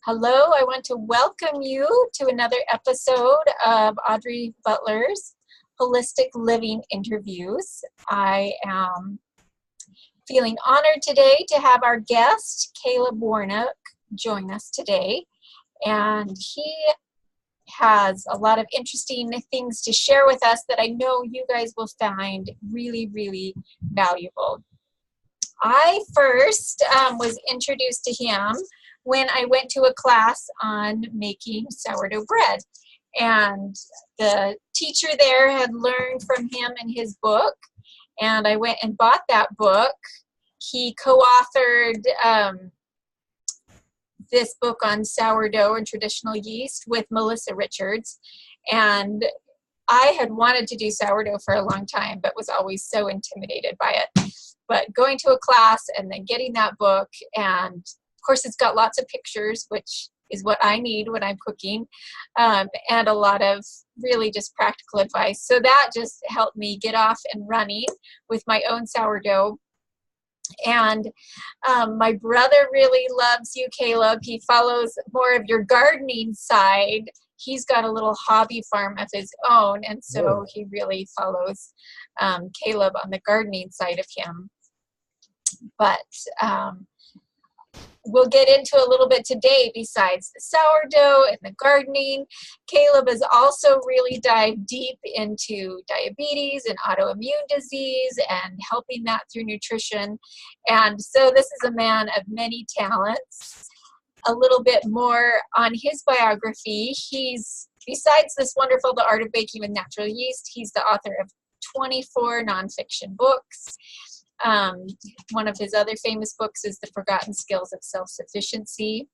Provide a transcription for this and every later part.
Hello, I want to welcome you to another episode of Audrey Butler's Holistic Living Interviews. I am feeling honored today to have our guest, Caleb Warnock, join us today. And he has a lot of interesting things to share with us that I know you guys will find really, really valuable. I first was introduced to him when I went to a class on making sourdough bread. And the teacher there had learned from him in his book, and I went and bought that book. He co-authored this book on sourdough and traditional yeast with Melissa Richards. And I had wanted to do sourdough for a long time, but was always so intimidated by it. But going to a class and then getting that book, and of course it's got lots of pictures, which is what I need when I'm cooking, and a lot of really just practical advice. So that just helped me get off and running with my own sourdough. And my brother really loves you, Caleb. He follows more of your gardening side. He's got a little hobby farm of his own, and so he really follows Caleb on the gardening side of him. But we'll get into a little bit today besides the sourdough and the gardening. Caleb has also really dived deep into diabetes and autoimmune disease and helping that through nutrition. And so this is a man of many talents. A little bit more on his biography. He's, besides this wonderful The Art of Baking with Natural Yeast, he's the author of 24 nonfiction books. One of his other famous books is The Forgotten Skills of Self-Sufficiency.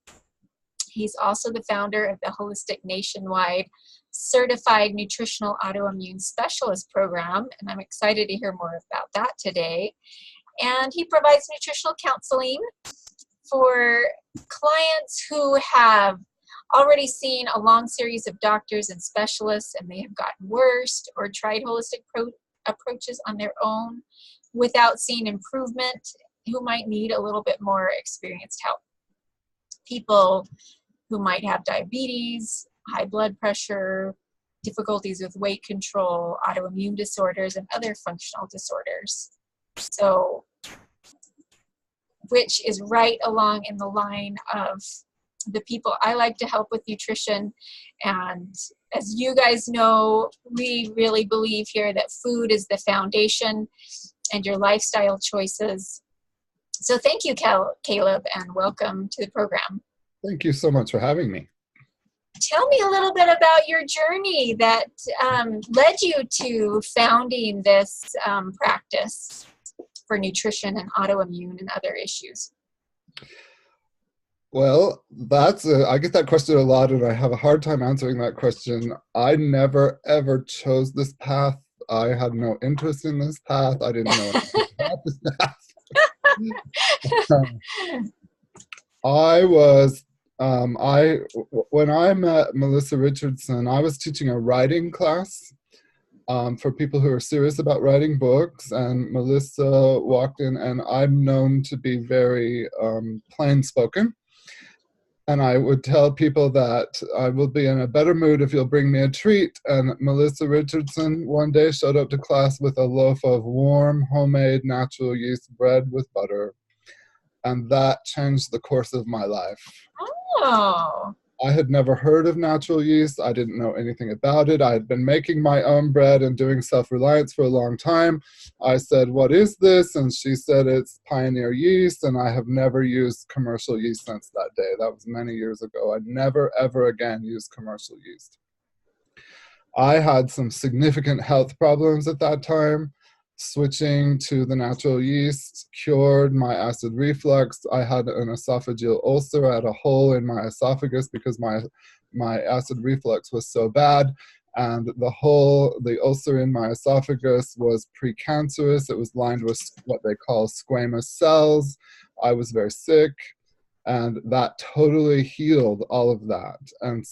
He's also the founder of the Holistic Nationwide Certified Nutritional Autoimmune Specialist program, and I'm excited to hear more about that today. And he provides nutritional counseling for clients who have already seen a long series of doctors and specialists and they have gotten worse or tried holistic approaches on their own without seeing improvement, who might need a little bit more experienced help. People who might have diabetes, high blood pressure, difficulties with weight control, autoimmune disorders, and other functional disorders. So, which is right along in the line of the people I like to help with nutrition. And as you guys know, we really believe here that food is the foundation and your lifestyle choices. So thank you, Caleb, and welcome to the program. Thank you so much for having me. Tell me a little bit about your journey that led you to founding this practice for nutrition and autoimmune and other issues. Well, I get that question a lot, and I have a hard time answering that question. I never, ever chose this path. I had no interest in this path. I didn't know anything about this path. When I met Melissa Richardson, I was teaching a writing class for people who are serious about writing books, and Melissa walked in, and I'm known to be very plain-spoken. And I would tell people that I will be in a better mood if you'll bring me a treat. And Melissa Richardson one day showed up to class with a loaf of warm, homemade, natural yeast bread with butter. And that changed the course of my life. Oh. I had never heard of natural yeast. I didn't know anything about it. I had been making my own bread and doing self-reliance for a long time. I said, "What is this?" And she said, "It's Pioneer yeast." And I have never used commercial yeast since that day. That was many years ago. I'd never, ever again used commercial yeast. I had some significant health problems at that time. Switching to the natural yeast cured my acid reflux. I had an esophageal ulcer. I had a hole in my esophagus because my acid reflux was so bad. And the ulcer in my esophagus was precancerous. It was lined with what they call squamous cells. I was very sick. And that totally healed all of that. And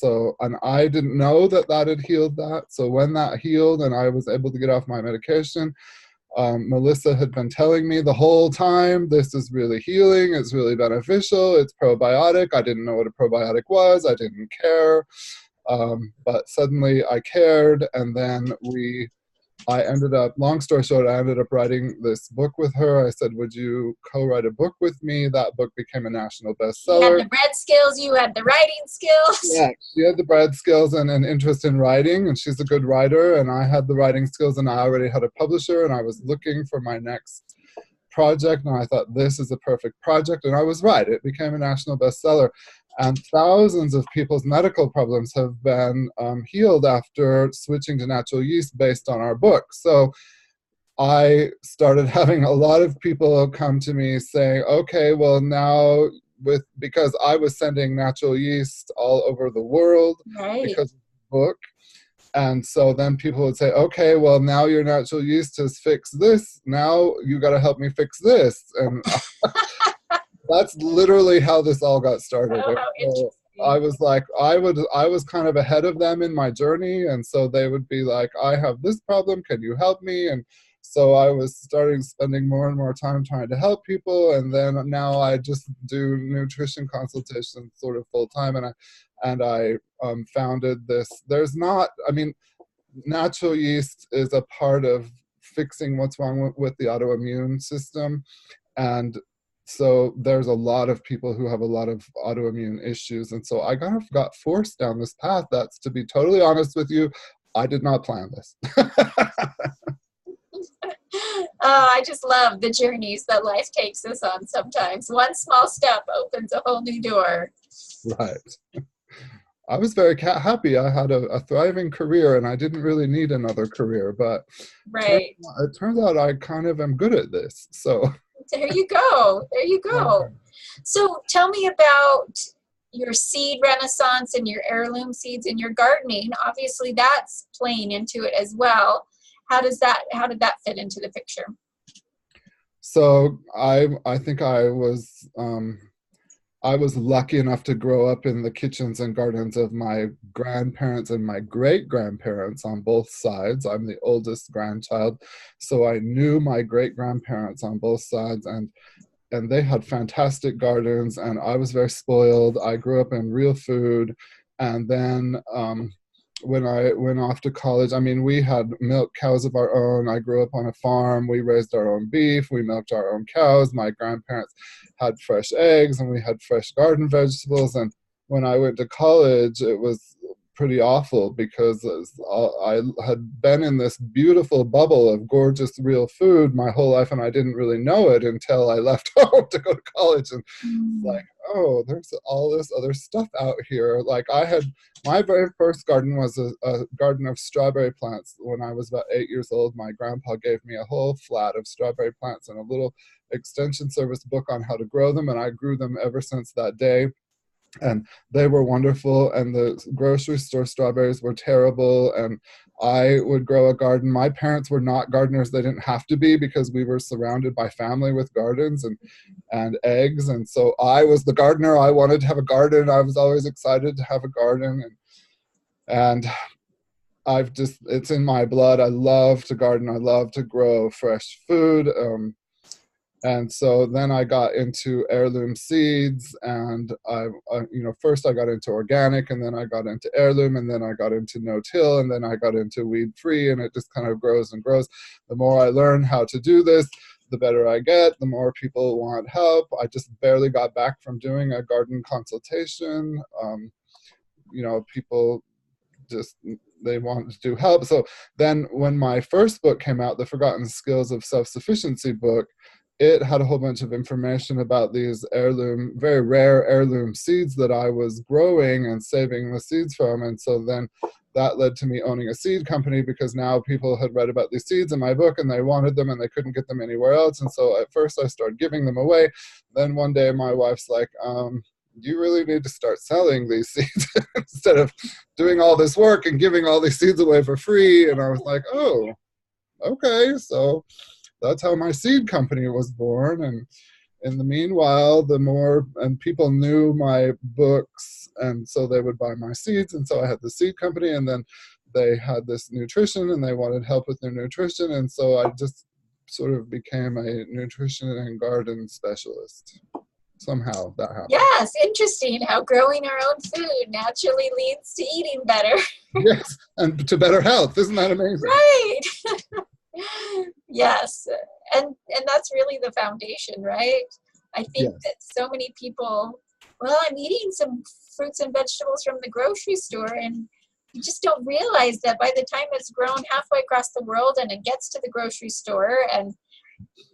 I didn't know that had healed that. So when that healed and I was able to get off my medication, Melissa had been telling me the whole time, this is really healing, it's really beneficial, it's probiotic. I didn't know what a probiotic was, I didn't care, but suddenly I cared, and then I ended up, long story short, I ended up writing this book with her. I said, would you co-write a book with me? That book became a national bestseller. You had the bread skills, you had the writing skills. Yeah, she had the bread skills and an interest in writing, and she's a good writer, and I had the writing skills, and I already had a publisher, and I was looking for my next project, and I thought, this is a perfect project, and I was right. It became a national bestseller. And thousands of people's medical problems have been healed after switching to natural yeast based on our book. So I started having a lot of people come to me saying, okay, well now, because I was sending natural yeast all over the world because of the book. And so then people would say, okay, well now your natural yeast has fixed this. Now you got to help me fix this. And that's literally how this all got started. Oh, how interesting. I was like, I was kind of ahead of them in my journey. And so they would be like, I have this problem, can you help me? And so I was spending more and more time trying to help people. And then now I just do nutrition consultations sort of full time. And I founded this. Natural yeast is a part of fixing what's wrong with the autoimmune system. And so there's a lot of people who have a lot of autoimmune issues. And so I kind of got forced down this path. That's, to be totally honest with you, I did not plan this. I just love the journeys that life takes us on sometimes. One small step opens a whole new door. Right. I was very happy. I had a thriving career, and I didn't really need another career. But right. It turns out I kind of am good at this. So there you go. There you go. Okay. So tell me about your seed renaissance and your heirloom seeds in your gardening. Obviously, that's playing into it as well. How did that fit into the picture? So I think I was lucky enough to grow up in the kitchens and gardens of my grandparents and my great-grandparents on both sides. I'm the oldest grandchild, so I knew my great-grandparents on both sides, and they had fantastic gardens, and I was very spoiled. I grew up in real food, and then when I went off to college, we had milk cows of our own. I grew up on a farm. We raised our own beef. We milked our own cows. My grandparents had fresh eggs, and we had fresh garden vegetables. And when I went to college, it was pretty awful because I had been in this beautiful bubble of gorgeous real food my whole life, and I didn't really know it until I left home to go to college. And like, oh, there's all this other stuff out here. Like, my very first garden was a garden of strawberry plants. When I was about 8 years old, my grandpa gave me a whole flat of strawberry plants and a little extension service book on how to grow them, and I grew them ever since that day. And they were wonderful, and the grocery store strawberries were terrible, and I would grow a garden. My parents were not gardeners. They didn't have to be, because we were surrounded by family with gardens and eggs, and so I was the gardener. I wanted to have a garden. I was always excited to have a garden, and it's in my blood. I love to garden. I love to grow fresh food. And so then I got into heirloom seeds, and first I got into organic, and then I got into heirloom, and then I got into no-till, and then I got into weed-free, and it just kind of grows and grows. The more I learn how to do this, the better I get, the more people want help. I just barely got back from doing a garden consultation. People they want to do help. So then when my first book came out, the Forgotten Skills of Self-Sufficiency book, it had a whole bunch of information about these heirloom, very rare heirloom seeds that I was growing and saving the seeds from. And so then that led to me owning a seed company, because now people had read about these seeds in my book and they wanted them and they couldn't get them anywhere else. And so at first I started giving them away. Then one day my wife's like, you really need to start selling these seeds instead of doing all this work and giving all these seeds away for free. And I was like, oh, okay. So that's how my seed company was born. And in the meanwhile, and people knew my books, and so they would buy my seeds. And so I had the seed company, and then they had this nutrition, and they wanted help with their nutrition. And so I just sort of became a nutrition and garden specialist. Somehow that happened. Yes, interesting how growing our own food naturally leads to eating better. Yes, and to better health. Isn't that amazing? Right. Yes. And that's really the foundation, right? I think Yes. that so many people, well, I'm eating some fruits and vegetables from the grocery store, and you just don't realize that by the time it's grown halfway across the world and it gets to the grocery store, and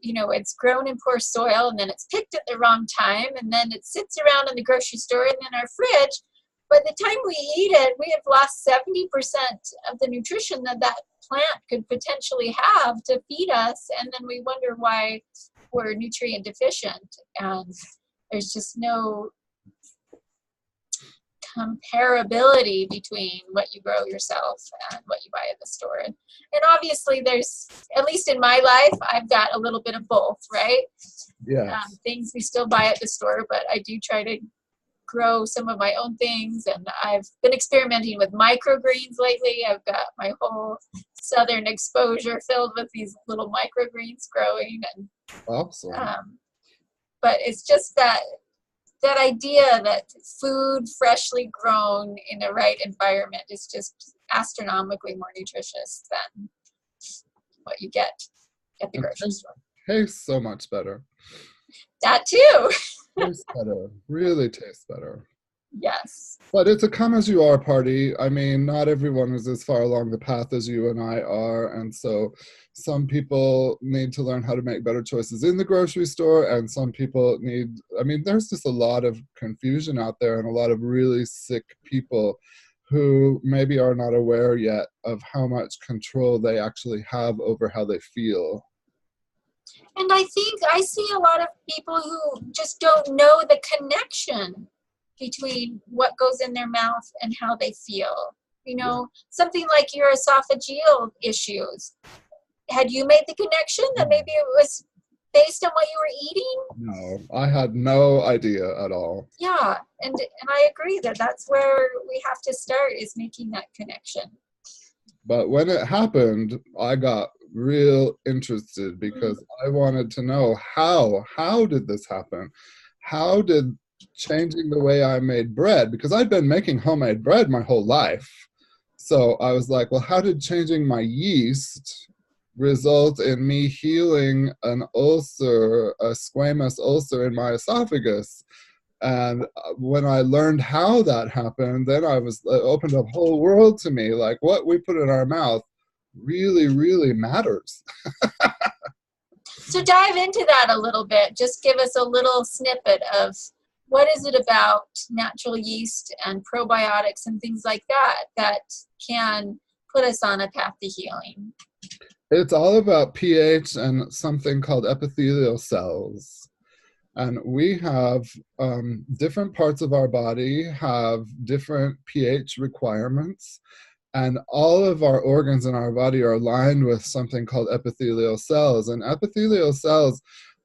it's grown in poor soil, and then it's picked at the wrong time, and then it sits around in the grocery store and in our fridge. By the time we eat it, we have lost 70% of the nutrition that plant could potentially have to feed us, and then we wonder why we're nutrient deficient. And there's just no comparability between what you grow yourself and what you buy at the store. And obviously there's, at least in my life, I've got a little bit of both, right? Yes. Things we still buy at the store, but I do try to grow some of my own things, and I've been experimenting with microgreens lately. I've got my whole southern exposure filled with these little microgreens growing, and Awesome. but it's just that idea that food freshly grown in the right environment is just astronomically more nutritious than what you get at the grocery store. Tastes so much better. That too. Tastes better. Really tastes better. Yes. But it's a come as you are party. I mean, not everyone is as far along the path as you and I are. And so some people need to learn how to make better choices in the grocery store. And some people there's just a lot of confusion out there, and a lot of really sick people who maybe are not aware yet of how much control they actually have over how they feel. And I think I see a lot of people who just don't know the connection between what goes in their mouth and how they feel. Something like your esophageal issues. Had you made the connection that maybe it was based on what you were eating? No, I had no idea at all. Yeah, and I agree that that's where we have to start, is making that connection. But when it happened, I got real interested because I wanted to know how did this happen? How did changing the way I made bread, because I'd been making homemade bread my whole life. So I was like, well, how did changing my yeast result in me healing an ulcer, a squamous ulcer in my esophagus? And when I learned how that happened, then it opened up a whole world to me. Like, what we put in our mouth really, really matters. So dive into that a little bit. Just give us a little snippet of what is it about natural yeast and probiotics and things like that can put us on a path to healing. It's all about pH and something called epithelial cells. And we have different parts of our body have different pH requirements. And all of our organs in our body are lined with something called epithelial cells. And epithelial cells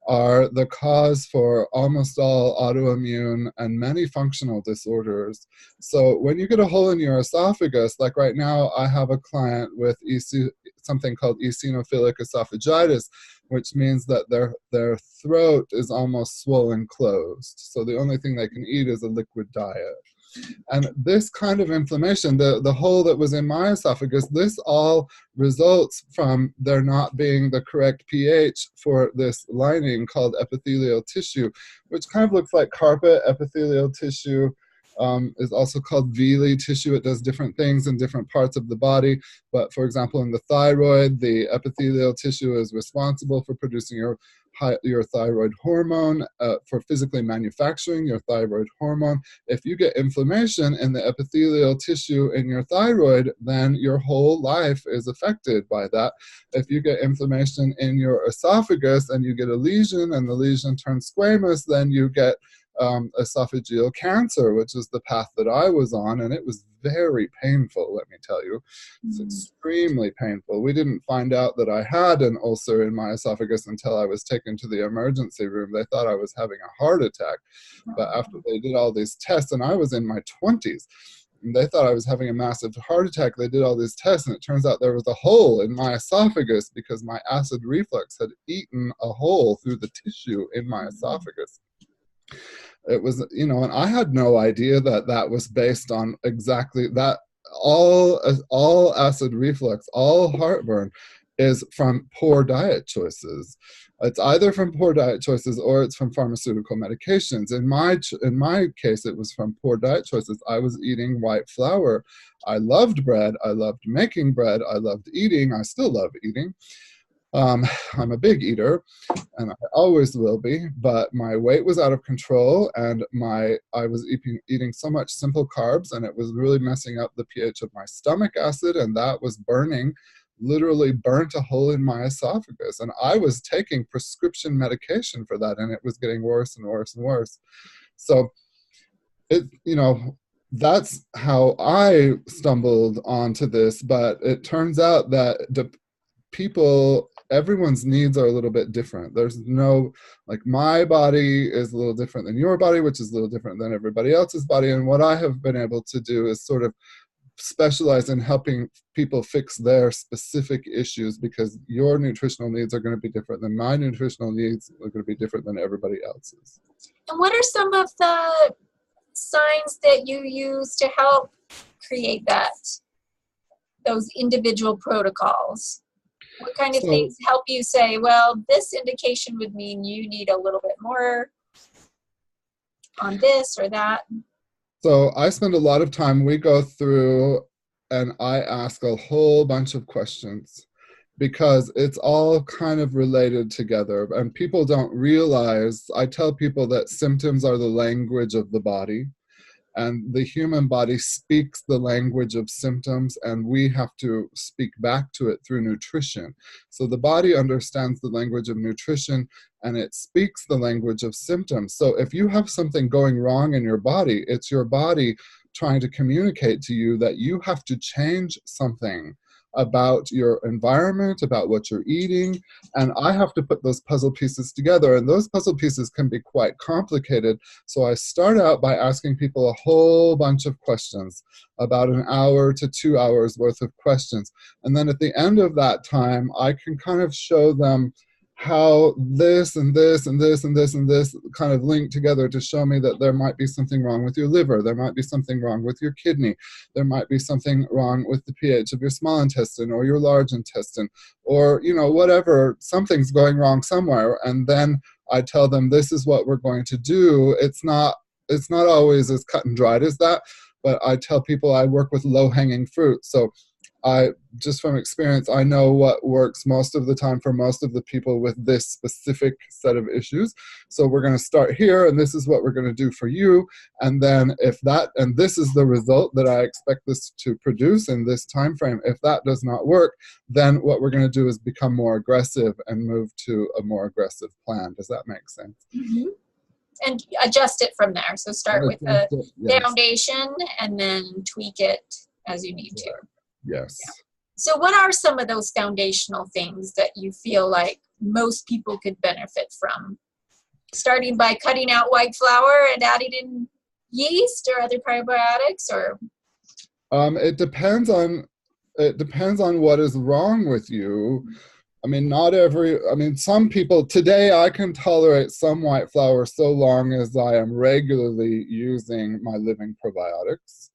are the cause for almost all autoimmune and many functional disorders. So when you get a hole in your esophagus, like right now, I have a client with something called eosinophilic esophagitis, which means that their throat is almost swollen closed. So the only thing they can eat is a liquid diet. And this kind of inflammation, the hole that was in my esophagus, this all results from there not being the correct pH for this lining called epithelial tissue, which kind of looks like carpet. Epithelial tissue is also called villi tissue. It does different things in different parts of the body. But for example, in the thyroid, the epithelial tissue is responsible for producing your thyroid hormone, for physically manufacturing your thyroid hormone. If you get inflammation in the epithelial tissue in your thyroid, then your whole life is affected by that. If you get inflammation in your esophagus and you get a lesion and the lesion turns squamous, then you get esophageal cancer, which is the path that I was on, and it was very painful, let me tell you. It's extremely painful. We didn't find out that I had an ulcer in my esophagus until I was taken to the emergency room. They thought I was having a heart attack, but after they did all these tests, and I was in my 20s, And they thought I was having a massive heart attack. They did all these tests, and it turns out there was a hole in my esophagus because my acid reflux had eaten a hole through the tissue in my esophagus. It was, and I had no idea that that was based on exactly that. All acid reflux, all heartburn is from poor diet choices. It's either from poor diet choices or it's from pharmaceutical medications. In my case, it was from poor diet choices. I was eating white flour. I loved bread. I loved making bread. I loved eating. I still love eating. I'm a big eater, and I always will be, but my weight was out of control, and I was eating so much simple carbs, and it was really messing up the pH of my stomach acid, and that was literally burnt a hole in my esophagus. And I was taking prescription medication for that, and it was getting worse and worse and worse. So that's how I stumbled onto this, but it turns out that everyone's needs are a little bit different. There's no, like, my body is a little different than your body, which is a little different than everybody else's body. And what I have been able to do is sort of specialize in helping people fix their specific issues, because your nutritional needs are going to be different than my nutritional needs are going to be different than everybody else's. And what are some of the signs that you use to help create those individual protocols? What kind of things help you say, well, this indication would mean you need a little bit more on this or that? So I spend a lot of time, we go through and I ask a whole bunch of questions, because it's all kind of related together. And people don't realize, I tell people that symptoms are the language of the body. And the human body speaks the language of symptoms, and we have to speak back to it through nutrition. So the body understands the language of nutrition, and it speaks the language of symptoms. So if you have something going wrong in your body, it's your body trying to communicate to you that you have to change something about your environment, about what you're eating, and I have to put those puzzle pieces together, and those puzzle pieces can be quite complicated. So I start out by asking people a whole bunch of questions, about an hour to 2 hours worth of questions, and then at the end of that time, I can kind of show them how this and this and this and this and this kind of link together to show me that there might be something wrong with your liver, there might be something wrong with your kidney, there might be something wrong with the pH of your small intestine or your large intestine, or whatever, something's going wrong somewhere. And then I tell them, this is what we're going to do. It's not always as cut and dried as that, but I tell people I work with low-hanging fruit. So just from experience, I know what works most of the time for most of the people with this specific set of issues. So we're going to start here, and this is what we're going to do for you. And then and this is the result that I expect this to produce in this time frame. If that does not work, then what we're going to do is become more aggressive and move to a more aggressive plan. Does that make sense? Mm-hmm. And adjust it from there. So start with the foundation and then tweak it as you need to. Yes. Yeah. So what are some of those foundational things that you feel like most people could benefit from? Starting by cutting out white flour and adding in yeast or other probiotics, or? It depends on what is wrong with you. I mean, some people, today I can tolerate some white flour so long as I am regularly using my living probiotics.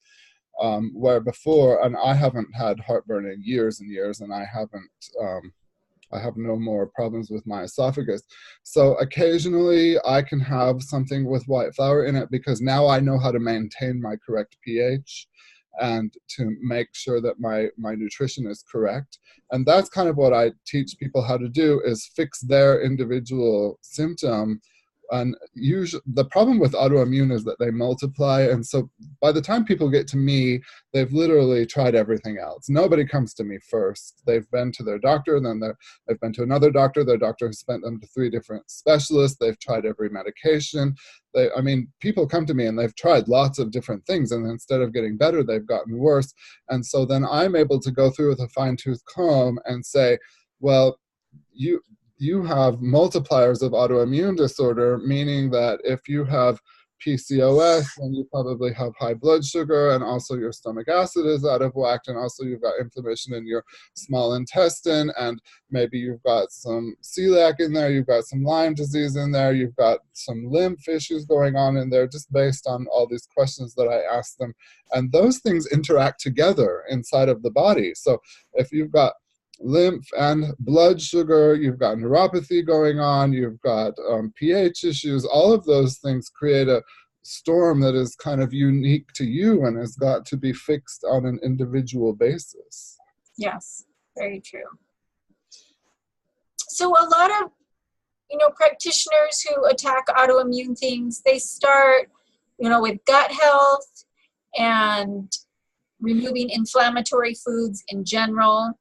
Where before, and I haven't had heartburn in years and years, and I have no more problems with my esophagus. So occasionally I can have something with white flour in it, because now I know how to maintain my correct pH and to make sure that my nutrition is correct. And that's kind of what I teach people how to do, is fix their individual symptom. And usually the problem with autoimmune is that they multiply, and so by the time people get to me, they've literally tried everything else. Nobody comes to me first. They've been to their doctor, then they've been to another doctor. Their doctor has sent them to 3 different specialists. They've tried every medication. People come to me and they've tried lots of different things, and instead of getting better, they've gotten worse. And so then I'm able to go through with a fine-tooth comb and say, well, you have multipliers of autoimmune disorder, meaning that if you have PCOS, then you probably have high blood sugar, and also your stomach acid is out of whack, and also you've got inflammation in your small intestine, and maybe you've got some celiac in there, you've got some Lyme disease in there, you've got some lymph issues going on in there, just based on all these questions that I asked them. And those things interact together inside of the body. So if you've got lymph and blood sugar, you've got neuropathy going on, you've got pH issues, all of those things create a storm that is kind of unique to you and has got to be fixed on an individual basis. Yes, very true. So a lot of, practitioners who attack autoimmune things, they start, with gut health and removing inflammatory foods in general.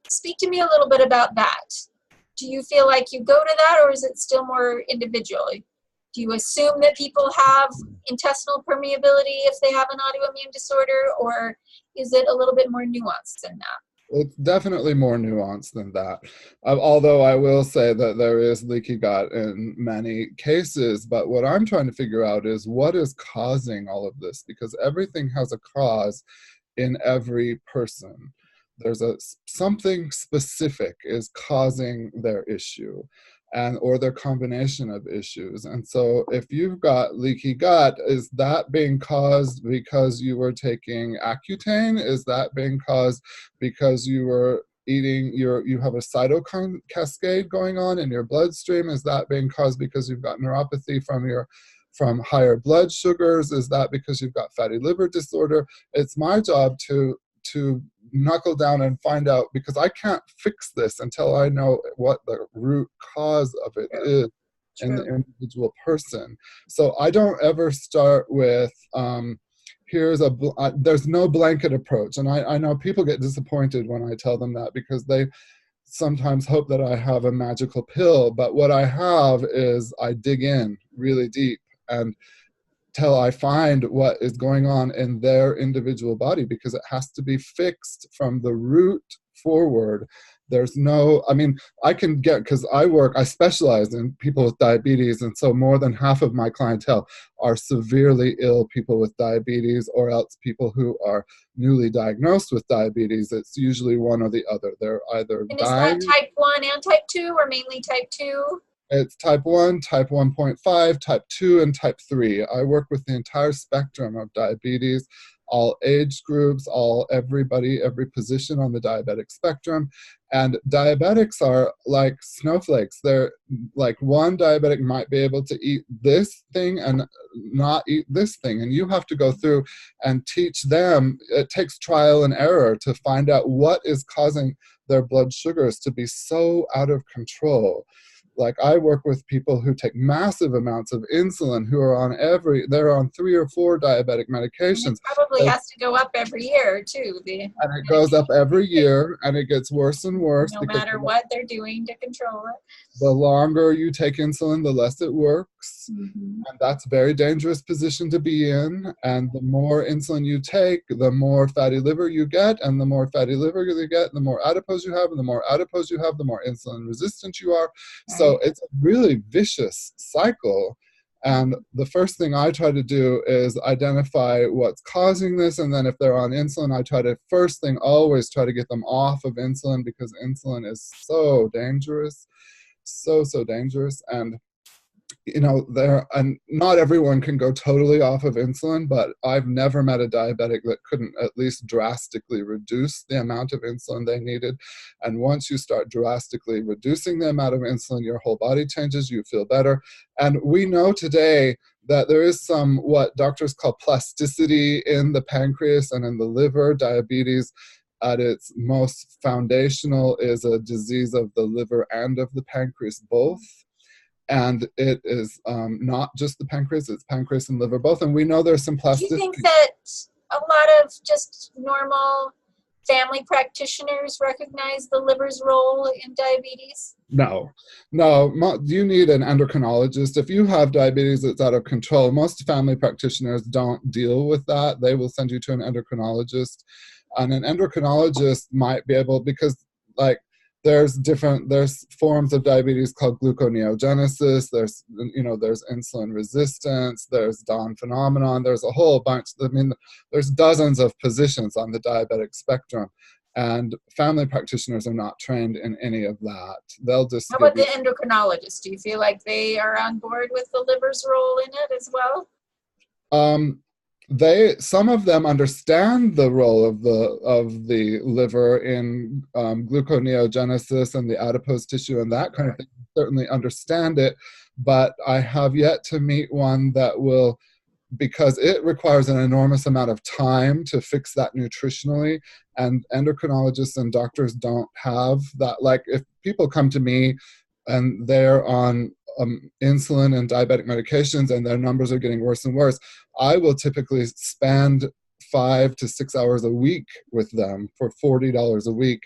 Speak to me a little bit about that. Do you feel like you go to that, or is it still more individual? Do you assume that people have intestinal permeability if they have an autoimmune disorder, or is it a little bit more nuanced than that? It's definitely more nuanced than that. Although I will say that there is leaky gut in many cases, but what I'm trying to figure out is what is causing all of this, because everything has a cause in every person. There's something specific is causing their issue, or their combination of issues. And so if you've got leaky gut, is that being caused because you were taking Accutane? Is that being caused because you were eating you have a cytokine cascade going on in your bloodstream? Is that being caused because you've got neuropathy from higher blood sugars? Is that because you've got fatty liver disorder? It's my job to knuckle down and find out, because I can't fix this until I know what the root cause of it is in the individual person. So I don't ever start with there's no blanket approach. And I know people get disappointed when I tell them that, because they sometimes hope that I have a magical pill. But what I have is I dig in really deep and till I find what is going on in their individual body, because it has to be fixed from the root forward. There's no, I can get, because I specialize in people with diabetes, and so more than half of my clientele are severely ill people with diabetes, or else people who are newly diagnosed with diabetes. It's usually one or the other. They're either and dying. Is that type 1 and type 2, or mainly type 2? It's type 1, type 1.5, type 2, and type 3. I work with the entire spectrum of diabetes, all age groups, everybody, every position on the diabetic spectrum. And diabetics are like snowflakes. They're like, one diabetic might be able to eat this thing and not eat this thing. And you have to go through and teach them. It takes trial and error to find out what is causing their blood sugars to be so out of control. Like, I work with people who take massive amounts of insulin, who are they're on 3 or 4 diabetic medications. And it probably has to go up every year too. And it goes up every year, and it gets worse and worse. No matter what they're doing to control it. The longer you take insulin, the less it works. Mm-hmm. And that's a very dangerous position to be in. And the more insulin you take, the more fatty liver you get. And the more fatty liver you get, the more adipose you have. And the more adipose you have, the more insulin resistant you are. Right. So it's a really vicious cycle. And the first thing I try to do is identify what's causing this. And then if they're on insulin, I always try to get them off of insulin, because insulin is so dangerous, so dangerous. And and not everyone can go totally off of insulin, but I've never met a diabetic that couldn't at least drastically reduce the amount of insulin they needed. And once you start drastically reducing the amount of insulin, your whole body changes, you feel better. And we know today that there is some, what doctors call plasticity in the pancreas and in the liver. Diabetes at its most foundational is a disease of the liver and of the pancreas both. And it is not just the pancreas, it's pancreas and liver both. And we know there's some plasticity. Do you think that a lot of just normal family practitioners recognize the liver's role in diabetes? No. You need an endocrinologist. If you have diabetes that's out of control, most family practitioners don't deal with that. They will send you to an endocrinologist. And an endocrinologist might be able, because there's forms of diabetes called gluconeogenesis. There's insulin resistance. There's Down phenomenon. There's a whole bunch. I mean, there's dozens of positions on the diabetic spectrum, and family practitioners are not trained in any of that. They'll just How about the endocrinologist? Do you feel like they are on board with the liver's role in it as well? Some of them understand the role of the liver in gluconeogenesis and the adipose tissue and that kind of thing. Certainly understand it, but I have yet to meet one that will, because it requires an enormous amount of time to fix that nutritionally, and endocrinologists and doctors don't have that. Like, if people come to me and they're on insulin and diabetic medications and their numbers are getting worse and worse, I will typically spend 5 to 6 hours a week with them for $40 a week.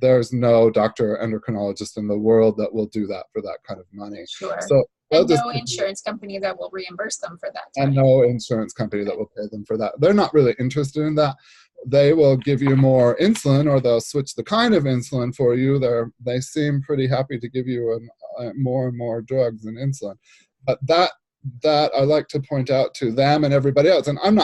There's no doctor or endocrinologist in the world that will do that for that kind of money. Sure. So and no insurance company that will reimburse them for that time. And no insurance company that will pay them for that. They're not really interested in that. They will give you more insulin, or they'll switch the kind of insulin for you. They seem pretty happy to give you more and more drugs and insulin. But that I like to point out to them and everybody else. And I'm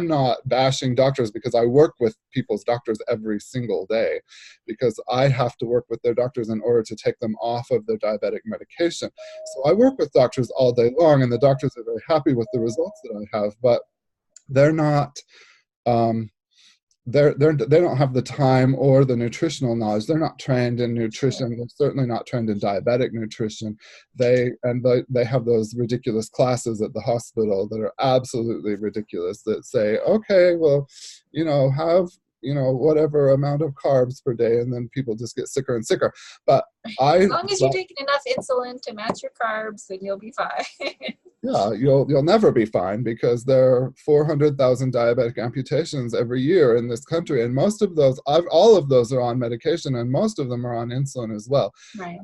not bashing doctors, because I work with people's doctors every single day, because I have to work with their doctors in order to take them off of their diabetic medication. So I work with doctors all day long, and the doctors are very happy with the results that I have, but they're not they don't have the time or the nutritional knowledge. They're not trained in nutrition. They're certainly not trained in diabetic nutrition. They have those ridiculous classes at the hospital that are absolutely ridiculous, that say, okay, well, have whatever amount of carbs per day, and then people just get sicker and sicker. But as long as you're taking enough insulin to match your carbs, then you'll be fine. Yeah, you'll never be fine, because there are 400,000 diabetic amputations every year in this country, and most of those, all of those are on medication, and most of them are on insulin as well. Right.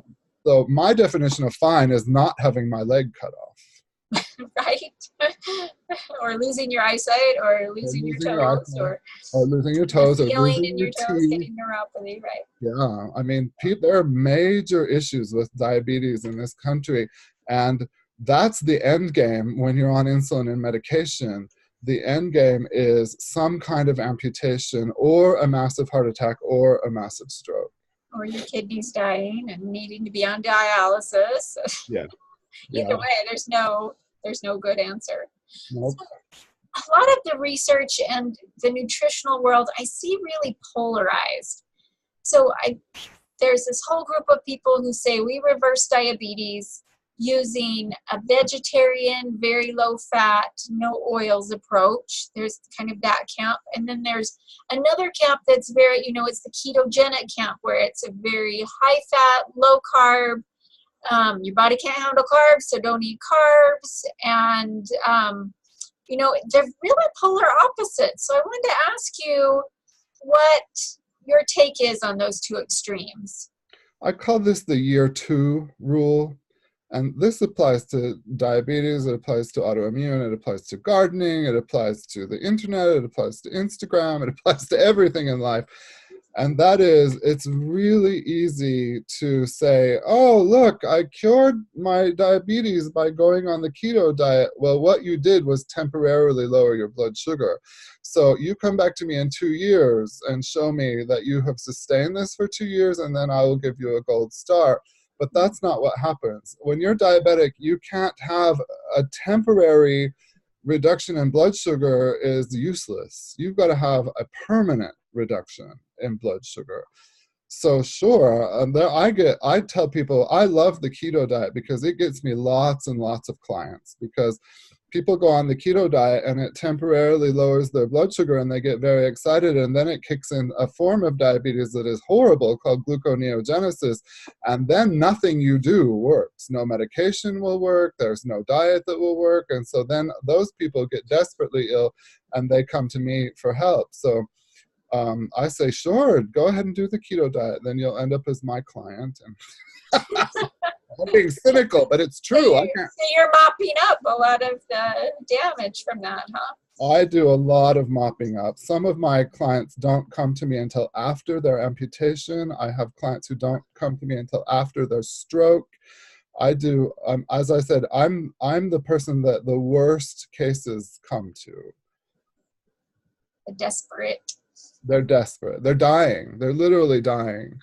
So my definition of fine is not having my leg cut off. Right. Or losing your eyesight, or losing your toes, or losing your toes, or feeling losing in your toes, teeth. getting neuropathy, right? Yeah, I mean, there are major issues with diabetes in this country, and that's the end game when you're on insulin and medication. The end game is some kind of amputation, or a massive heart attack, or a massive stroke. Or your kidneys dying and needing to be on dialysis. Yeah. Either way, there's no good answer. Nope. So a lot of the research and the nutritional world I see really polarized. So there's this whole group of people who say we reverse diabetes using a vegetarian, very low fat, no oils approach. There's kind of that camp. And then there's another camp that's very, it's the ketogenic camp, where it's a very high fat, low carb. Your body can't handle carbs, so don't eat carbs. And, they're really polar opposites. So I wanted to ask you what your take is on those two extremes. I call this the year 2 rule. And this applies to diabetes, it applies to autoimmune, it applies to gardening, it applies to the internet, it applies to Instagram, it applies to everything in life. And that is, it's really easy to say, oh, look, I cured my diabetes by going on the keto diet. Well, what you did was temporarily lower your blood sugar. So you come back to me in 2 years and show me that you have sustained this for 2 years, and then I will give you a gold star. But that's not what happens. When you're diabetic, you can't have a temporary reduction in blood sugar is useless. You've got to have a permanent reduction in blood sugar. So sure, I tell people I love the keto diet because it gets me lots and lots of clients, because people go on the keto diet and it temporarily lowers their blood sugar and they get very excited, and then it kicks in a form of diabetes that is horrible called gluconeogenesis, and then nothing you do works. No medication will work, there's no diet that will work, and so then those people get desperately ill and they come to me for help. So I say, sure, go ahead and do the keto diet, then you'll end up as my client. And I'm being cynical, but it's true. So you're mopping up a lot of the damage from that, huh? I do a lot of mopping up. Some of my clients don't come to me until after their amputation. I have clients who don't come to me until after their stroke. I do, as I said, I'm the person that the worst cases come to. Desperate. They're desperate. They're dying. They're literally dying.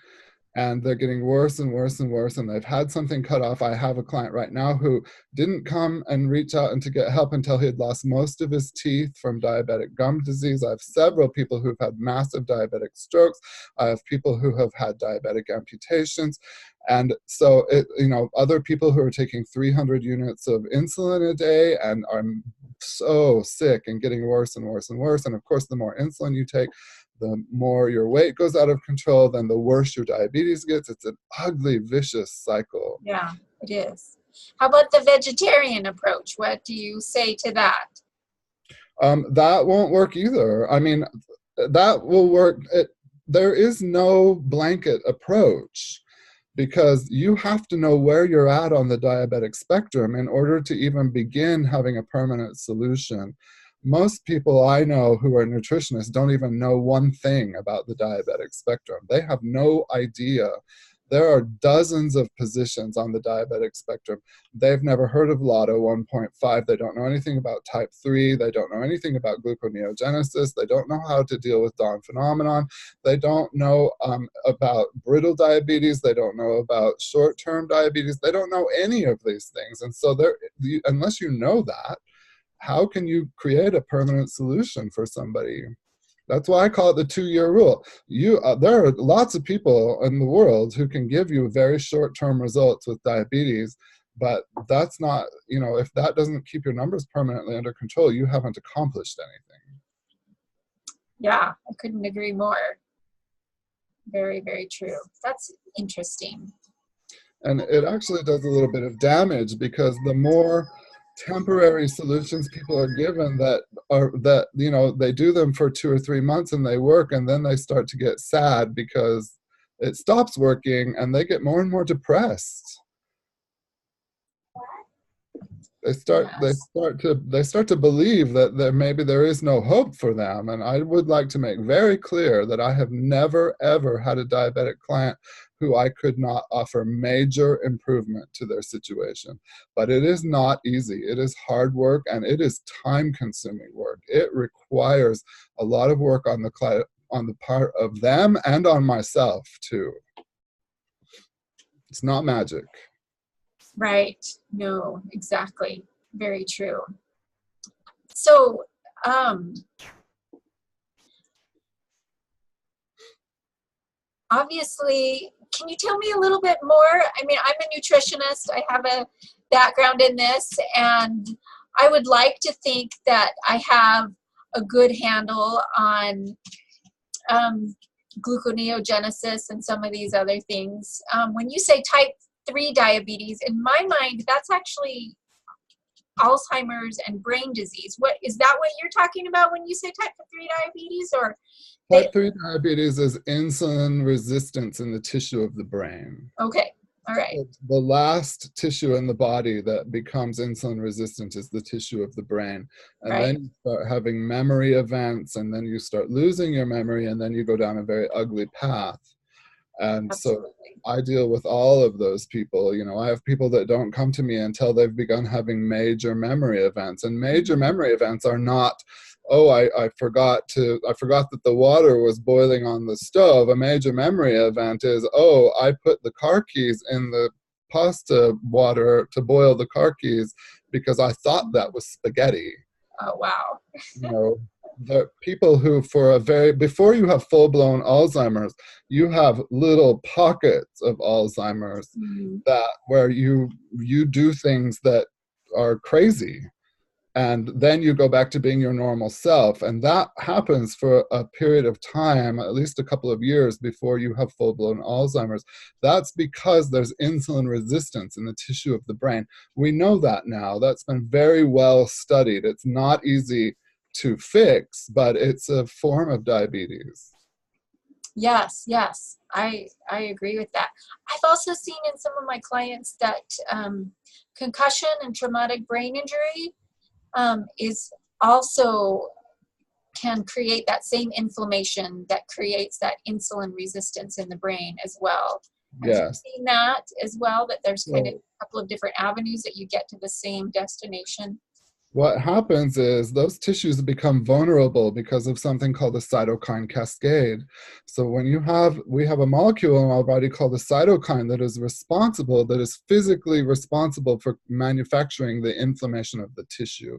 And they're getting worse and worse and worse, and they've had something cut off. I have a client right now who didn't come and reach out and to get help until he had lost most of his teeth from diabetic gum disease. I have several people who've had massive diabetic strokes. I have people who have had diabetic amputations. And so, other people who are taking 300 units of insulin a day and are so sick and getting worse and worse and worse. And of course, the more insulin you take, the more your weight goes out of control, then the worse your diabetes gets. It's an ugly, vicious cycle. Yeah, it is. How about the vegetarian approach? What do you say to that? That won't work either. I mean, that will work. There is no blanket approach because you have to know where you're at on the diabetic spectrum in order to even begin having a permanent solution. Most people I know who are nutritionists don't even know one thing about the diabetic spectrum. They have no idea. There are dozens of positions on the diabetic spectrum. They've never heard of LATO 1.5. They don't know anything about type 3. They don't know anything about gluconeogenesis. They don't know how to deal with Dawn phenomenon. They don't know about brittle diabetes. They don't know about short-term diabetes. They don't know any of these things. And so unless you know that, how can you create a permanent solution for somebody? That's why I call it the 2-year rule. There are lots of people in the world who can give you very short-term results with diabetes, but that's not, if that doesn't keep your numbers permanently under control, you haven't accomplished anything. Yeah, I couldn't agree more. Very, very true. That's interesting. And it actually does a little bit of damage because the more temporary solutions people are given they do them for 2 or 3 months and they work, and then they start to get sad because it stops working and they get more and more depressed. They start to believe that maybe there is no hope for them. And I would like to make very clear that I have never ever had a diabetic client who I could not offer major improvement to their situation. But it is not easy. It is hard work and it is time-consuming work. It requires a lot of work on the part of them and on myself too. It's not magic. Right. No, exactly. Very true. So, obviously, can you tell me a little bit more? I mean, I'm a nutritionist. I have a background in this, and I would like to think that I have a good handle on gluconeogenesis and some of these other things. When you say type 3 diabetes, in my mind, that's actually Alzheimer's and brain disease. What is that what you're talking about when you say type 3 diabetes? Or type 3 diabetes is insulin resistance in the tissue of the brain. Okay. All right. The last tissue in the body that becomes insulin resistant is the tissue of the brain. And then you start having memory events, and then you start losing your memory, and then you go down a very ugly path. And so I deal with all of those people. I have people that don't come to me until they've begun having major memory events. And major memory events are not, I forgot that the water was boiling on the stove. A major memory event is, I put the car keys in the pasta water to boil the car keys because I thought that was spaghetti. Oh, wow. The people who before you have full-blown Alzheimer's, you have little pockets of Alzheimer's where you do things that are crazy. And then you go back to being your normal self. And that happens for a period of time, at least a couple of years before you have full-blown Alzheimer's. That's because there's insulin resistance in the tissue of the brain. We know that now. That's been very well studied. It's not easy to fix, but it's a form of diabetes. Yes, I agree with that. I've also seen in some of my clients that concussion and traumatic brain injury is also can create that same inflammation that creates that insulin resistance in the brain as well. Have you Yes. seen that as well, that there's kind of So a couple of different avenues that you get to the same destination? what happens is those tissues become vulnerable because of something called a cytokine cascade. So when we have a molecule in our body called a cytokine that is physically responsible for manufacturing the inflammation of the tissue.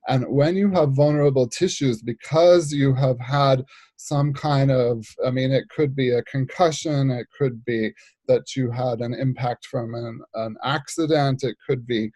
And when you have vulnerable tissues, because you have had some kind of, I mean, it could be a concussion, it could be that you had an impact from an accident, it could be,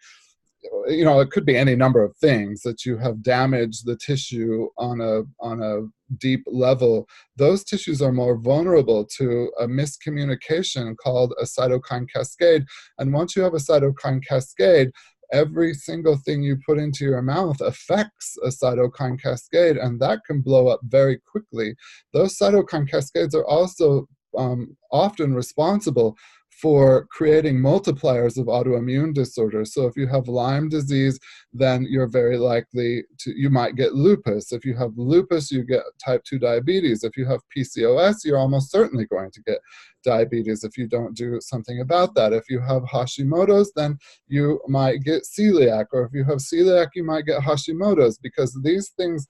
it could be any number of things that you have damaged the tissue on a deep level. Those tissues are more vulnerable to a miscommunication called a cytokine cascade. And once you have a cytokine cascade, every single thing you put into your mouth affects a cytokine cascade, and that can blow up very quickly. Those cytokine cascades are also often responsible for creating multipliers of autoimmune disorders. So if you have Lyme disease, then you're very likely you might get lupus. If you have lupus, you get type 2 diabetes. If you have PCOS, you're almost certainly going to get diabetes if you don't do something about that. If you have Hashimoto's, then you might get celiac. Or if you have celiac, you might get Hashimoto's, because these things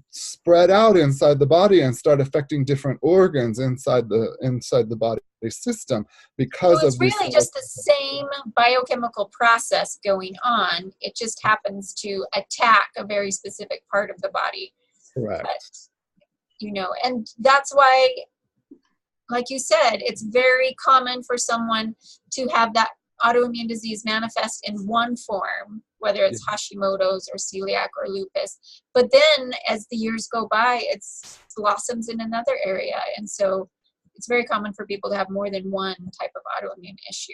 spread out inside the body and start affecting different organs inside the body system because So it's of these. really just the same biochemical process going on. It just happens to attack a very specific part of the body. Correct. But, and that's why, like you said, it's very common for someone to have that autoimmune disease manifest in one form, whether it's Hashimoto's or celiac or lupus. But then as the years go by, it blossoms in another area. And so it's very common for people to have more than one type of autoimmune issue.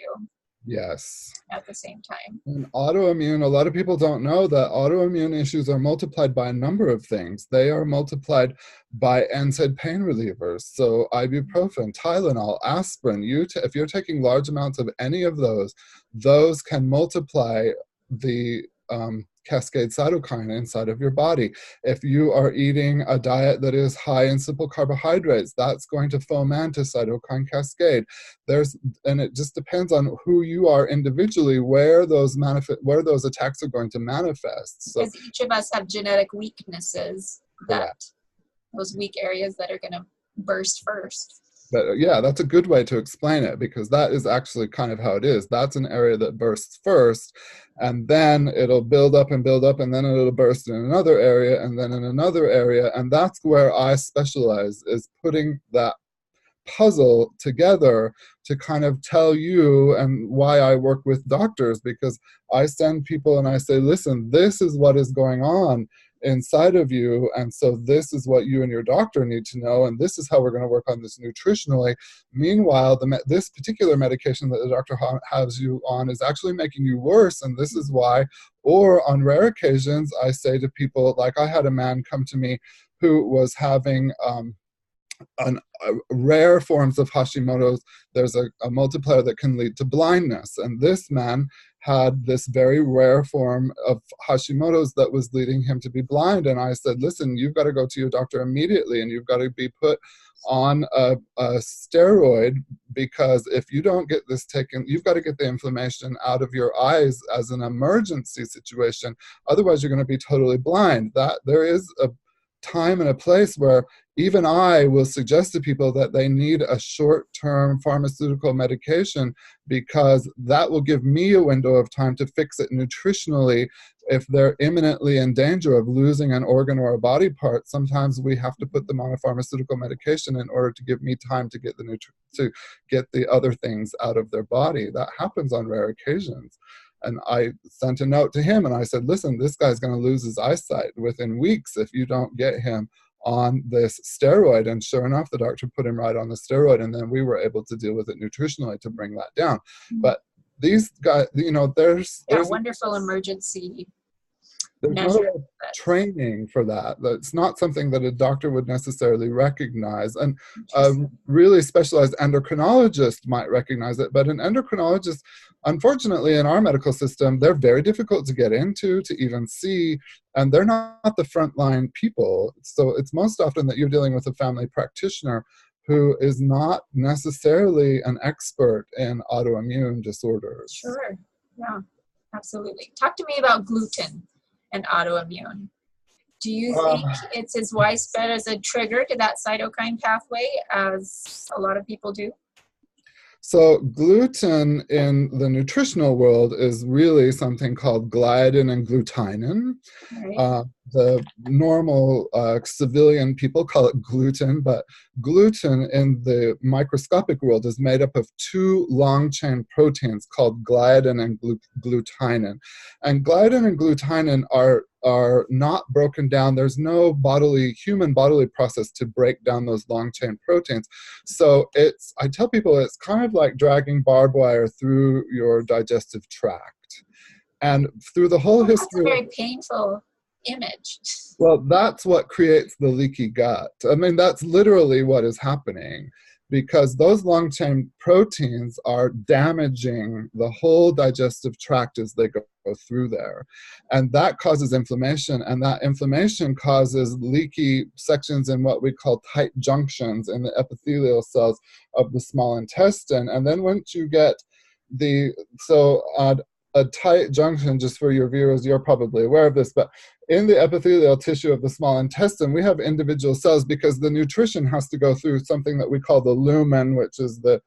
Yes. At the same time. And autoimmune, a lot of people don't know that autoimmune issues are multiplied by a number of things. They are multiplied by NSAID pain relievers. So ibuprofen, Tylenol, aspirin, if you're taking large amounts of any of those can multiply the cascade cytokine inside of your body. If you are eating a diet that is high in simple carbohydrates, that's going to foment a cytokine cascade. And it just depends on who you are individually, where those attacks are going to manifest. So, because each of us have genetic weaknesses, those weak areas that are going to burst first. But yeah, that's a good way to explain it, because that is actually kind of how it is. That's an area that bursts first, and then it'll build up, and then it'll burst in another area, and then in another area. And that's where I specialize, is putting that puzzle together to kind of tell you, and why I work with doctors, because I send people and I say, listen, this is what is going on inside of you, and so this is what you and your doctor need to know, and this is how we're going to work on this nutritionally. Meanwhile, this particular medication that the doctor has you on is actually making you worse, and this is why. Or on rare occasions, I say to people, like I had a man come to me who was having rare forms of Hashimoto's. There's a multiplier that can lead to blindness, and this man had this very rare form of Hashimoto's that was leading him to be blind. And I said, listen, you've got to go to your doctor immediately, and you've got to be put on a steroid, because if you don't get this taken, you've got to get the inflammation out of your eyes as an emergency situation. Otherwise, you're going to be totally blind. That there is a time and a place where even I will suggest to people that they need a short-term pharmaceutical medication, because that will give me a window of time to fix it nutritionally. If they're imminently in danger of losing an organ or a body part, sometimes we have to put them on a pharmaceutical medication in order to give me time to get the other things out of their body. That happens on rare occasions. And I sent a note to him and I said, listen, this guy's going to lose his eyesight within weeks if you don't get him on this steroid. And sure enough, the doctor put him right on the steroid, and then we were able to deal with it nutritionally to bring that down. But these guys, there's a wonderful emergency There's no measure that. training for that. That's not something that a doctor would necessarily recognize. And a Interesting. really specialized endocrinologist might recognize it, but an endocrinologist, unfortunately, in our medical system, they're very difficult to get into, to even see, and they're not the frontline people. So it's most often that you're dealing with a family practitioner who is not necessarily an expert in autoimmune disorders. Sure. Yeah, absolutely. Talk to me about gluten and autoimmune. Do you think it's as widespread as a trigger to that cytokine pathway as a lot of people do? So gluten in the nutritional world is really something called gliadin and glutenin. Right. The normal civilian people call it gluten, but gluten in the microscopic world is made up of two long-chain proteins called gliadin and glutenin. And gliadin and glutenin are not broken down. There's no human bodily process to break down those long-chain proteins. So I tell people it's kind of like dragging barbed wire through your digestive tract. And through the whole history... That's a very painful image. Well, that's what creates the leaky gut. I mean, that's literally what is happening, because those long-chain proteins are damaging the whole digestive tract as they go through there. And that causes inflammation, and that inflammation causes leaky sections in what we call tight junctions in the epithelial cells of the small intestine. And then once you get a tight junction, just for your viewers, you're probably aware of this, but in the epithelial tissue of the small intestine, we have individual cells because the nutrition has to go through something that we call the lumen, which is the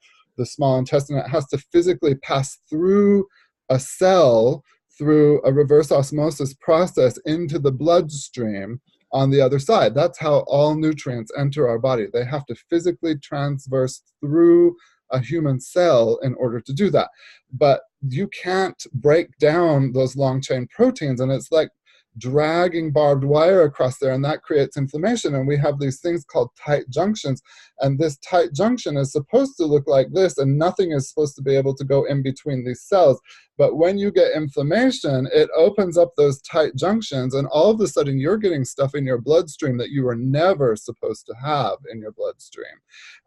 small intestine. It has to physically pass through a cell through a reverse osmosis process into the bloodstream on the other side. That's how all nutrients enter our body. They have to physically transverse through a human cell in order to do that. But you can't break down those long-chain proteins, and it's like dragging barbed wire across there, and that creates inflammation. And we have these things called tight junctions, and this tight junction is supposed to look like this, and nothing is supposed to be able to go in between these cells. But when you get inflammation, it opens up those tight junctions, and all of a sudden you're getting stuff in your bloodstream that you were never supposed to have in your bloodstream.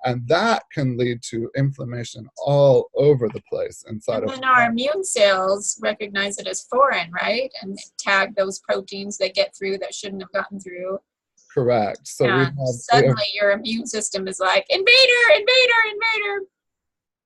And that can lead to inflammation all over the place inside of. And then our immune cells recognize it as foreign, right? And tag those proteins that get through that shouldn't have gotten through. Correct. So suddenly your immune system is like, invader, invader, invader.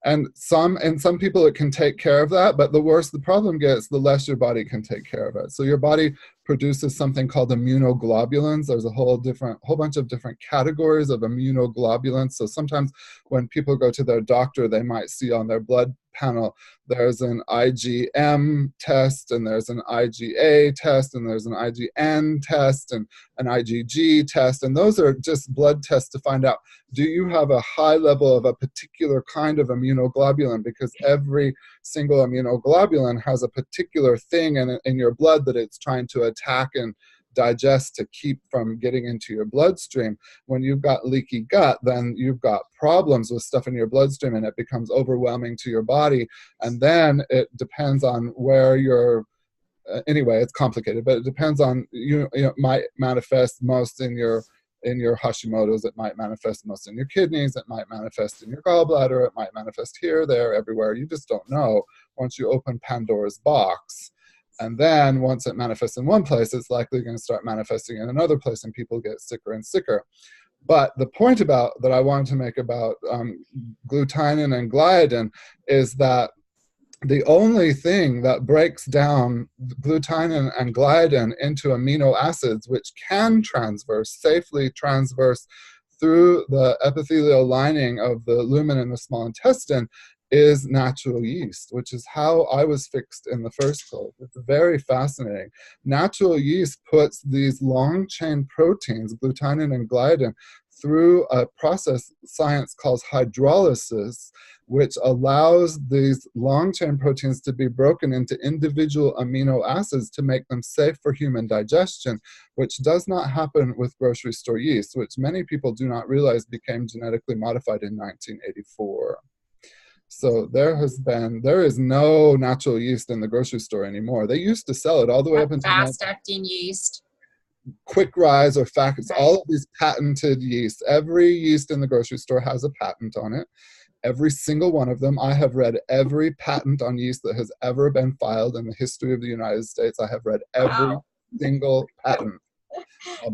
And some people it can take care of that, but the worse the problem gets, the less your body can take care of it. So your body produces something called immunoglobulins. There's a whole bunch of different categories of immunoglobulins. So sometimes when people go to their doctor, they might see on their blood panel there's an IgM test, and there's an IgA test, and there's an IgN test, and an IgG test. And those are just blood tests to find out, do you have a high level of a particular kind of immunoglobulin? Because every single immunoglobulin has a particular thing in your blood that it's trying to attack and digest to keep from getting into your bloodstream. When you've got leaky gut, then you've got problems with stuff in your bloodstream, and it becomes overwhelming to your body. And then it depends on where you're, anyway, it's complicated, but it depends on, it might manifest most in your Hashimoto's, it might manifest most in your kidneys, it might manifest in your gallbladder, it might manifest here, there, everywhere. You just don't know once you open Pandora's box. And then once it manifests in one place, it's likely going to start manifesting in another place, and people get sicker and sicker. But the point that I wanted to make about glutenin and gliadin is that the only thing that breaks down glutenin and gliadin into amino acids, which can safely transverse through the epithelial lining of the lumen in the small intestine, is natural yeast, which is how I was fixed in the first place. It's very fascinating. Natural yeast puts these long-chain proteins, glutenin and gliadin, through a process science calls hydrolysis, which allows these long-chain proteins to be broken into individual amino acids to make them safe for human digestion, which does not happen with grocery store yeast, which many people do not realize became genetically modified in 1984. So there is no natural yeast in the grocery store anymore. They used to sell it all the way up until fast-acting yeast. Quick rise or facts, Right. all of these patented yeast. Every yeast in the grocery store has a patent on it. Every single one of them. I have read every patent on yeast that has ever been filed in the history of the United States. I have read every single patent.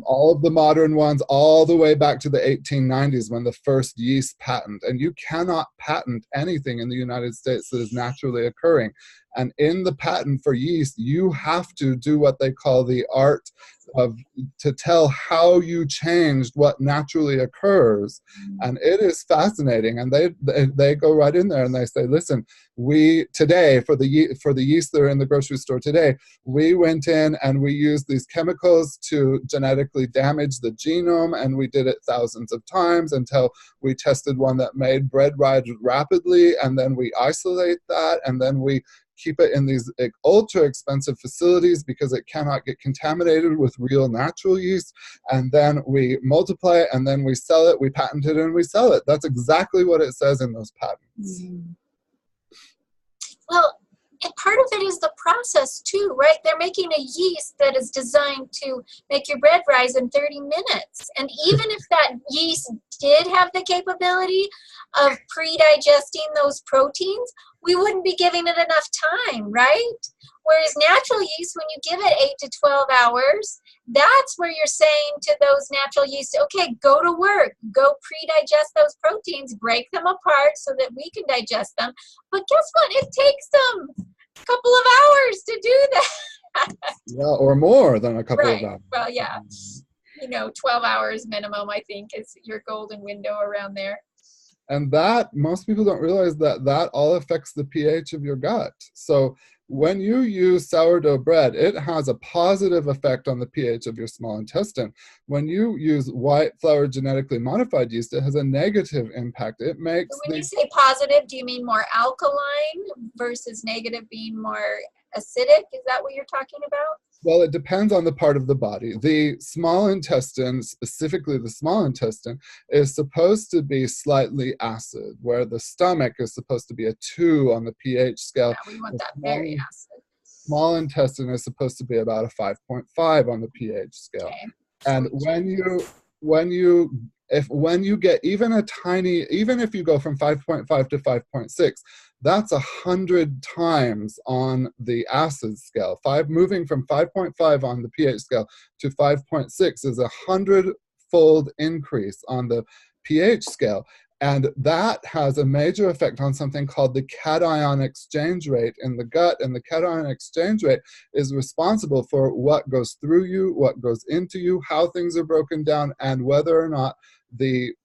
All of the modern ones, all the way back to the 1890s when the first yeast patent. And you cannot patent anything in the United States that is naturally occurring. And in the patent for yeast, you have to do what they call the art of, to tell how you changed what naturally occurs. And it is fascinating. And they go right in there and they say, listen, we today, for the yeast that are in the grocery store today, we went in and we used these chemicals to genetically damage the genome, and we did it thousands of times until we tested one that made bread rise rapidly, and then we isolate that, and then we keep it in these ultra expensive facilities because it cannot get contaminated with real natural yeast, and then we multiply it, and then we sell it, we patent it, and we sell it. That's exactly what it says in those patents. Well, and part of it is the process too, right? They're making a yeast that is designed to make your bread rise in 30 minutes. And even if that yeast did have the capability of pre-digesting those proteins, we wouldn't be giving it enough time, right? Whereas natural yeast, when you give it 8 to 12 hours, that's where you're saying to those natural yeast, okay, go to work, go pre-digest those proteins, break them apart so that we can digest them. But guess what? It takes them a couple of hours to do that. Yeah, or more than a couple right. of hours. Well, yeah. 12 hours minimum, I think, is your golden window around there. And that, most people don't realize that all affects the pH of your gut. So when you use sourdough bread, it has a positive effect on the pH of your small intestine. When you use white flour genetically modified yeast, it has a negative impact. It makes When you say positive, do you mean more alkaline versus negative being more acidic? Is that what you're talking about? Well, it depends on the part of the body. The small intestine, specifically the small intestine, is supposed to be slightly acid, where the stomach is supposed to be a 2 on the pH scale. Yeah, we want that very acid. Small intestine is supposed to be about a 5.5 on the pH scale. Okay. And when you get even if you go from 5.5 to 5.6, that's 100 times on the acid scale. Moving from 5.5 on the pH scale to 5.6 is 100-fold increase on the pH scale. And that has a major effect on something called the cation exchange rate in the gut. And the cation exchange rate is responsible for what goes through you, what goes into you, how things are broken down, and whether or not the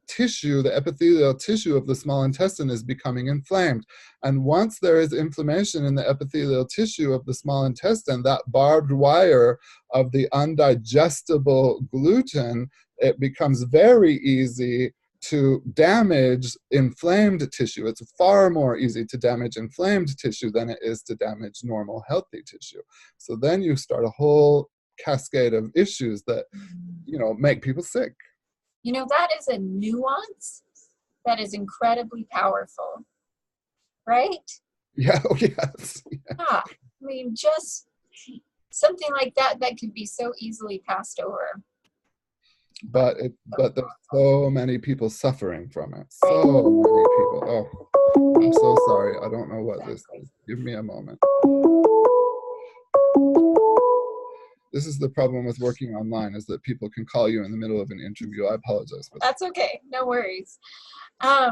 tissue, the epithelial tissue of the small intestine is becoming inflamed. And once there is inflammation in the epithelial tissue of the small intestine, that barbed wire of the undigestible gluten, it becomes very easy to damage inflamed tissue. It's far more easy to damage inflamed tissue than it is to damage normal, healthy tissue. So then you start a whole cascade of issues that, make people sick. That is a nuance that is incredibly powerful, right? Yeah, oh yes. Yeah. Just something like that could be so easily passed over. But there's so many people suffering from it. So many people. Oh, I'm so sorry. I don't know what this is. Give me a moment. This is the problem with working online, is that people can call you in the middle of an interview. I apologize for that. That's okay. No worries. I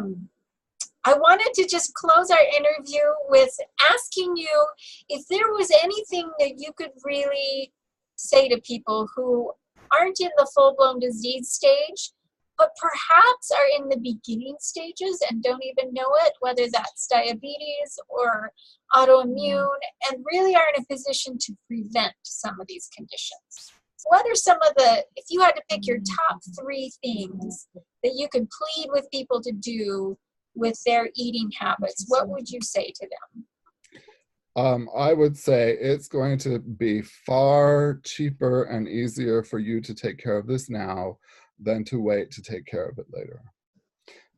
wanted to just close our interview with asking you if there was anything that you could really say to people who aren't in the full-blown disease stage, but perhaps are in the beginning stages and don't even know it, whether that's diabetes or autoimmune, and really are in a position to prevent some of these conditions. What are some of if you had to pick your top 3 things that you could plead with people to do with their eating habits, what would you say to them? I would say it's going to be far cheaper and easier for you to take care of this now than to wait to take care of it later.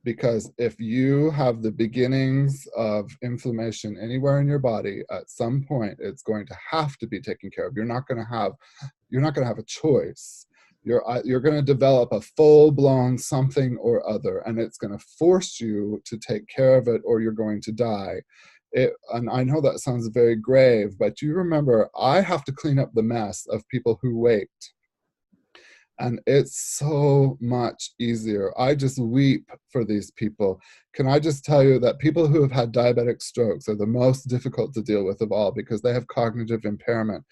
Because if you have the beginnings of inflammation anywhere in your body, at some point it's going to have to be taken care of. You're not going to have a choice. You're going to develop a full-blown something or other, and it's going to force you to take care of it, or you're going to die. And I know that sounds very grave, but you remember, I have to clean up the mess of people who wait. And it's so much easier. I just weep for these people. Can I just tell you that people who have had diabetic strokes are the most difficult to deal with of all, because they have cognitive impairment.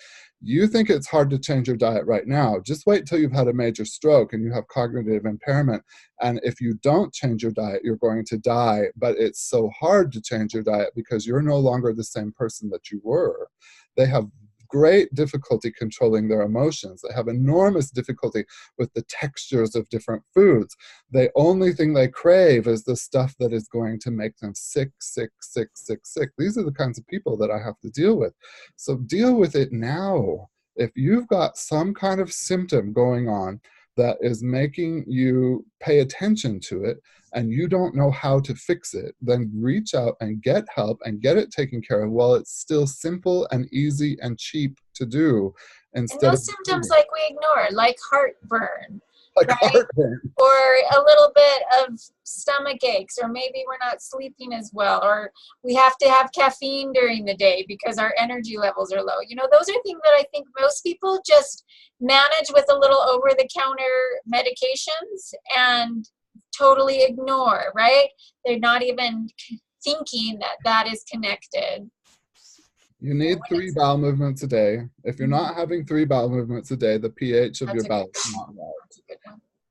You think it's hard to change your diet right now. Just wait till you've had a major stroke and you have cognitive impairment. And if you don't change your diet, you're going to die. But it's so hard to change your diet because you're no longer the same person that you were. They have great difficulty controlling their emotions. They have enormous difficulty with the textures of different foods. The only thing they crave is the stuff that is going to make them sick, sick, sick, sick, sick. These are the kinds of people that I have to deal with. So deal with it now. If you've got some kind of symptom going on that is making you pay attention to it, and you don't know how to fix it, then reach out and get help and get it taken care of while it's still simple and easy and cheap to do. And those symptoms like we ignore, like heartburn, like right? heartburn. Or a little bit of stomach aches, or maybe we're not sleeping as well, or we have to have caffeine during the day because our energy levels are low. You know, those are things that I think most people just manage with a little over-the-counter medications and totally ignore, right? They're not even thinking that that is connected. You need 3 bowel movements a day. If you're not having 3 bowel movements a day, the pH of your bowel is not right.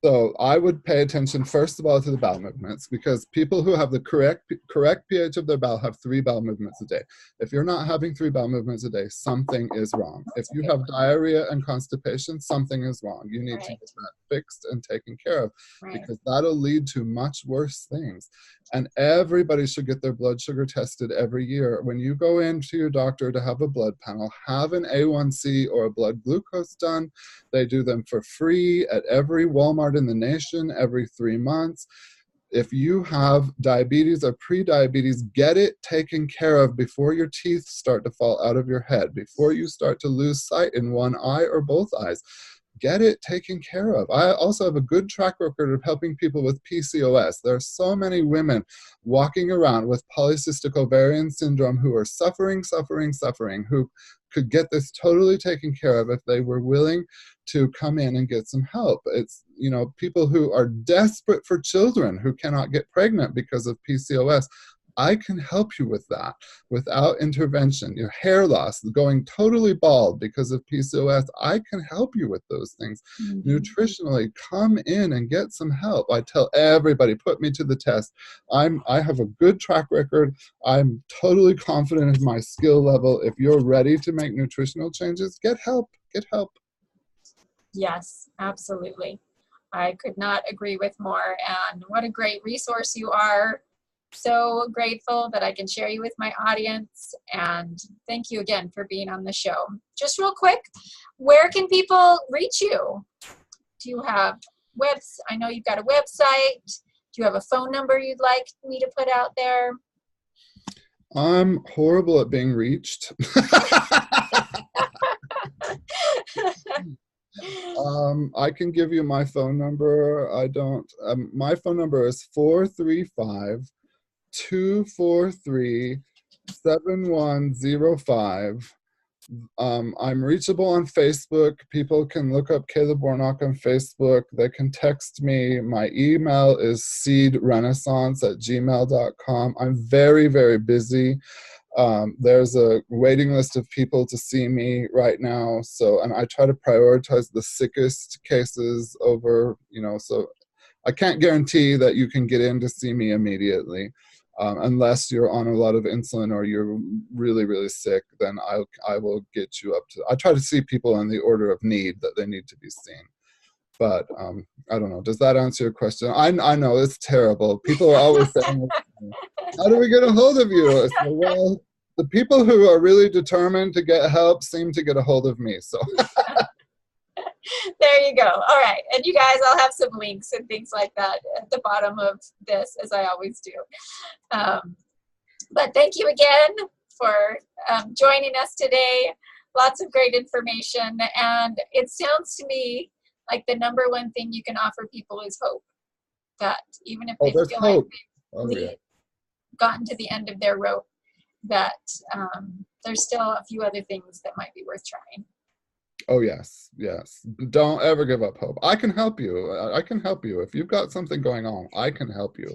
So I would pay attention, first of all, to the bowel movements, because people who have the correct pH of their bowel have 3 bowel movements a day. If you're not having 3 bowel movements a day, something is wrong. If you have diarrhea and constipation, something is wrong. You need to get that fixed and taken care of, because that'll lead to much worse things. And everybody should get their blood sugar tested every year. When you go into your doctor to have a blood panel, have an A1C or a blood glucose done. They do them for free at every Walmart in the nation every 3 months. If you have diabetes or pre-diabetes, get it taken care of before your teeth start to fall out of your head, before you start to lose sight in one eye or both eyes. Get it taken care of. I also have a good track record of helping people with PCOS. There are so many women walking around with polycystic ovarian syndrome who are suffering, who could get this totally taken care of if they were willing to come in and get some help. It's, you know, people who are desperate for children who cannot get pregnant because of PCOS. I can help you with that without intervention. Your hair loss, going totally bald because of PCOS, I can help you with those things. Nutritionally, come in and get some help. I tell everybody, put me to the test. I have a good track record. I'm totally confident in my skill level. If you're ready to make nutritional changes, get help. Get help. Yes, absolutely. I could not agree with more. And what a great resource you are. So grateful that I can share you with my audience, and thank you again for being on the show. Just real quick, where can people reach you? Do you have I know you've got a website. Do you have a phone number you'd like me to put out there? I'm horrible at being reached. I can give you my phone number. I don't. My phone number is 435-243-7105. I'm reachable on Facebook. People can look up Caleb Warnock on Facebook. They can text me. My email is seedrenaissance@gmail.com. I'm very, very busy. There's a waiting list of people to see me right now. And I try to prioritize the sickest cases over, so I can't guarantee that you can get in to see me immediately. Unless you're on a lot of insulin or you're really, really sick, then I will get you up to, I try to see people in the order of need that they need to be seen. But I don't know. Does that answer your question? I know it's terrible. People are always saying, how do we get a hold of you? So, well, the people who are really determined to get help seem to get a hold of me. So There you go. All right. And you guys, I'll have some links and things like that at the bottom of this, as I always do. But thank you again for joining us today. Lots of great information. And it sounds to me like the number one thing you can offer people is hope. That even if they feel hope. like they've gotten to the end of their rope, that there's still a few other things that might be worth trying. Oh, yes, yes. Don't ever give up hope. I can help you. I can help you. If you've got something going on, I can help you.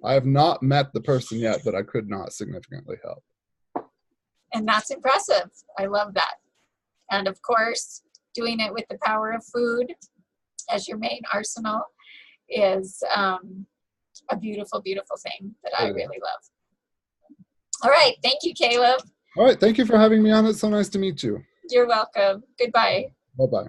I have not met the person yet that I could not significantly help. And that's impressive. I love that. And of course, doing it with the power of food as your main arsenal is a beautiful, beautiful thing that I really love. All right. Thank you, Caleb. All right. Thank you for having me on. It's so nice to meet you. You're welcome. Goodbye. Bye-bye.